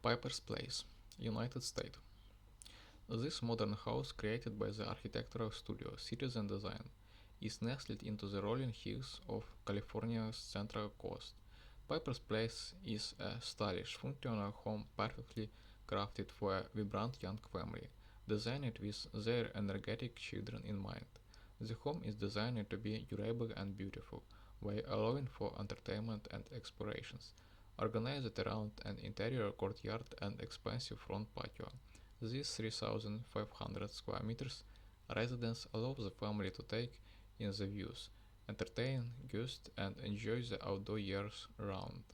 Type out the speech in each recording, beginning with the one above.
Piper's Place, United States. This modern house, created by the architectural studio Citizen Design, is nestled into the rolling hills of California's Central Coast. Piper's Place is a stylish, functional home perfectly crafted for a vibrant young family, designed with their energetic children in mind. The home is designed to be durable and beautiful, while allowing for entertainment and explorations. Organized around an interior courtyard and expansive front patio, this 3,500 square meters residence allows the family to take in the views, entertain guests, and enjoy the outdoor years round.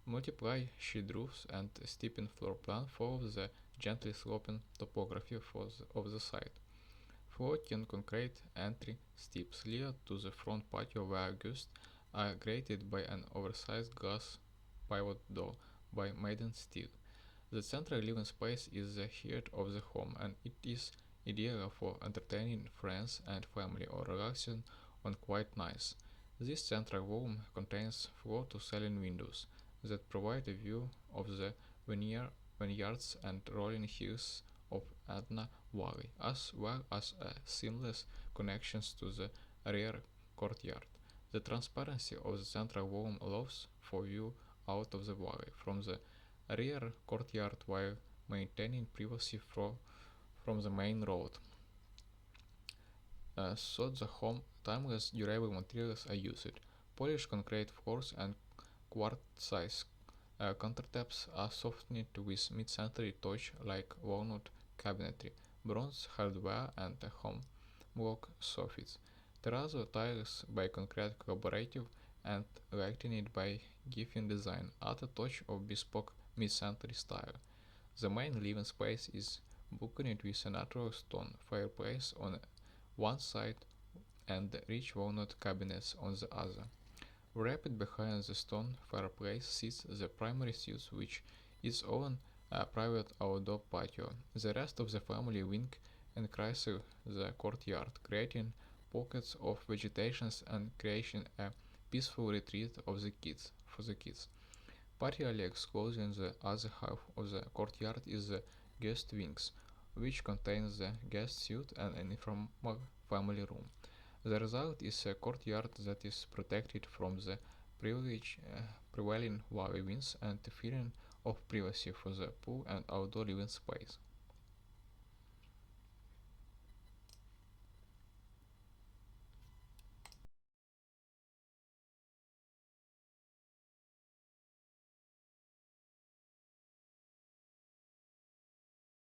Multiply shed roofs and a stepping floor plan follow the gently sloping topography of the site. Floating concrete entry steps lead to the front patio where guests are greeted by an oversized glass pivot door by Maiden steel. The central living space is the heart of the home and it is ideal for entertaining friends and family or relaxing on quiet nights. This central room contains floor-to-ceiling windows that provide a view of the vineyards and rolling hills of Adna Valley, as well as a seamless connections to the rear courtyard. The transparency of the central room allows for view out of the valley from the rear courtyard while maintaining privacy from the main road. So the home timeless durable materials are used. Polished concrete floors and quartz-size countertops are softened with mid-century touch like walnut cabinetry, bronze hardware, and homework sofas. Terrazzo tiles by concrete collaborative and lighting by Giffin design add a touch of bespoke mid-century style. The main living space is balconied with a natural stone fireplace on one side and rich walnut cabinets on the other. Wrapped behind the stone fireplace sits the primary suite, which is on a private outdoor patio. The rest of the family wing encircles the courtyard, creating pockets of vegetation and creating a peaceful retreat for the kids. Partially enclosing the other half of the courtyard is the guest wings, which contains the guest suite and an informal family room. The result is a courtyard that is protected from the prevailing valley winds and a feeling of privacy for the pool and outdoor living space.